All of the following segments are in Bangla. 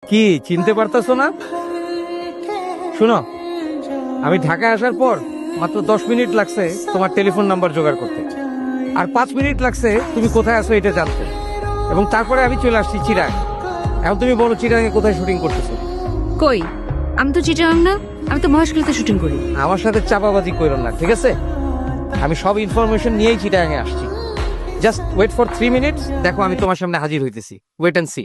কি চিনতে পারতেছো না? শুনো, আমি ঢাকায় আসার পর মাত্র 10 মিনিট লাগছে তোমার টেলিফোন নাম্বার জোগাড় করতে, আর 5 মিনিট লাগছে তুমি কোথায় আছো এটা জানতে, এবং তারপরে আমি চলে আসছি চিরাং। এখন তুমি বলো চিরাঙে কোথায় শুটিং করতেছো? কই, আমি তো চিটাগাং না, আমি তো মহেশখালীতে শুটিং করি। আমার সাথে চাপাবাজি করো না, ঠিক আছে? আমি সব ইনফরমেশন নিয়েই চিটাঙে আসছি। জাস্ট ওয়েট ফর 3 মিনিটস, দেখো আমি তোমার সামনে হাজির হইতেছি। Wait and see.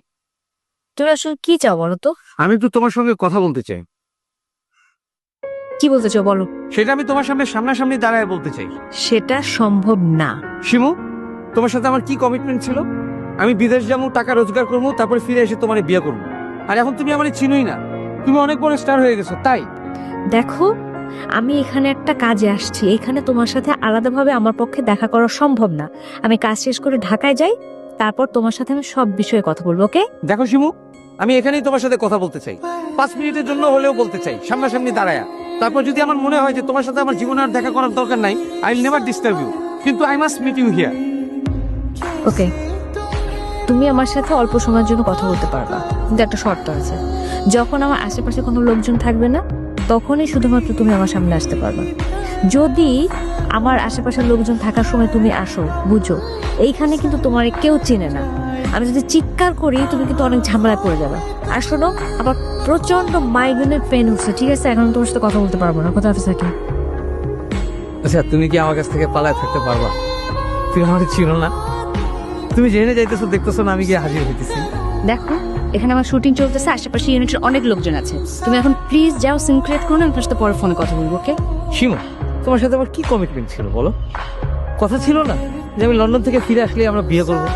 তুমি আসলে কি চাও বলো তো? আমি একটু তোমার সঙ্গে কথা বলতে চাই। কি বলতে চাও বলো। সেটা আমি তোমার সামনে সামনাসামনি দাঁড়ায় বলতে চাই। সেটা সম্ভব না। শিমু, তোমার সাথে আমার কি কমিটমেন্ট ছিল? আমি বিদেশ যাবো, টাকা রোজগার করবো, তারপরে ফিরে এসে তোমার বিয়ে করবো। আর এখন তুমি আমার চিনোই না, তুমি অনেক বড় স্টার হয়ে গেছো। তাই দেখো, আমি এখানে একটা কাজে আসছি, এখানে তোমার সাথে আলাদাভাবে আমার পক্ষে দেখা করা সম্ভব না। আমি কাজ শেষ করে ঢাকায় যাই, তারপর তোমার সাথে আমি সব বিষয়ে কথা বলবো। ওকে? দেখো শিমু, আমি এখানেই তোমার সাথে কথা বলতে চাই, 5 মিনিটের জন্য হলেও বলতে চাই, সামনাসামনি দাঁড়ায়া। তারপর যদি আমার মনে হয় যে তোমার সাথে আমার জীবনে আর দেখা করার দরকার নাই, I will never disturb you, কিন্তু I must meet you here. Okay, তুমি আমার সাথে অল্প সময়ের জন্য কথা বলতে পারবা, কিন্তু একটা শর্ত আছে। যখন আমার আশেপাশে কোনো লোকজন থাকবে না, তখনই শুধুমাত্র তুমি আমার সামনে আসতে পারবা। যদি আমার আশেপাশের লোকজন থাকার সময় তুমি আসো, বুঝো এইখানে কিন্তু তোমার কেউ চেনে না। আমি যদি চিৎকার করি, তুমি কিন্তু অনেক ঝামেলায় পড়ে যাবে। আর শোনো, আবার প্রচন্ড মাইগ্রেনের পেন হচ্ছে, ঠিক আছে? এখন তোমার সাথে কথা বলতে পারবো না। কথা আছে থাকি। আচ্ছা, তুমি কি আমার কাছ থেকে পালায় থাকতে পারবা? তুমি আমাকে চিনো না, তুমি জেনে যাইতেছো, দেখতেছো না আমি গিয়ে হাজির হইতেছি। দেখো, এখানে আমার শুটিং চলতেছে, আশেপাশে ইউনিটের অনেক লোকজন আছে। তুমি এখন প্লিজ যাও, সিন ক্রিয়েট করো না, আমি তোমার সাথে পরে ফোনে কথা বলবো। ওকে? শিমু, তোমার সাথে আমার কি কমিটমেন্ট ছিল বলো? কথা ছিল না যে আমি লন্ডন থেকে ফিরে আসলে আমরা বিয়ে করবো?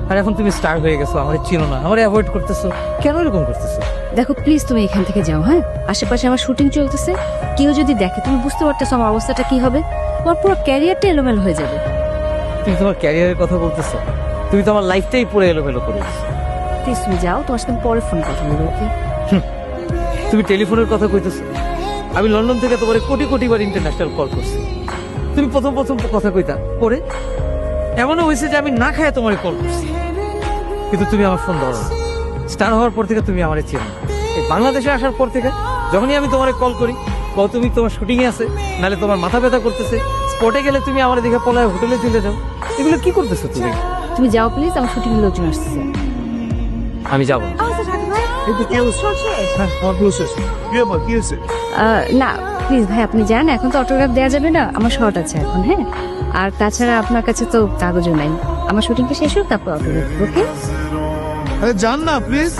আর এখন তুমি স্টার হয়ে গেছো, আমার চিনো না, আমার অ্যাভয়েড করতেছো, কেন এরকম করতেছো? দেখো প্লিজ, তুমি এখান থেকে যাও। হ্যাঁ, আশেপাশে আমার শুটিং চলতেছে, কেউ যদি দেখে, তুমি বুঝতে পারতেছো আমার অবস্থাটা কি হবে। তোমার পুরো ক্যারিয়ারটা এলোমেলো হয়ে যাবে। তুমি তোমার ক্যারিয়ারের কথা বলতেছো? তুমি তো আমার লাইফটাই পুরো এলোমেলো করে দিচ্ছ। প্লিজ তুমি যাও, তোমার সাথে পরে ফোন কথা বলবো। ওকে? তুমি টেলিফোনের কথা কইতেছো? আমি লন্ডন থেকে তোমার কোটি কোটি বার ইন্টারন্যাশনাল কল করছি, তুমি প্রথম প্রথম কথা কইতা, পরে এমনও হয়েছে যে আমি না খায় তোমার কল করছি, কিন্তু তুমি আমার ফোন ধরো না। স্টার হওয়ার পর থেকে তুমি আমার চেনো না। এই বাংলাদেশে আসার পর থেকে যখনই আমি তোমার কল করি, কও তুমি তোমার শুটিং এ আছে, নাহলে তোমার মাথা ব্যথা করতেছে, স্পটে গেলে তুমি আমার দিকে পলায় হোটেলে চলে যাও। এগুলো কি করতেছো তুমি? তুমি যাও প্লিজ, আমার শুটিং এর লোকজন আসতেছে। আমি যাবো না। হ্যাঁ, আমার ক্লোজ আছে। কি ব্যাপার, কি হয়েছে? না প্লিজ ভাই, আপনি যান, এখন তো অটোগ্রাফ দেওয়া যাবে না, আমার শর্ট আছে এখন। হ্যাঁ, আর তাছাড়া আপনার কাছে তো কাগজও নাই। আমার শুটিংটা শেষ হোক, তারপর অটোগ্রাফ। ওকে? আরে যান না প্লিজ।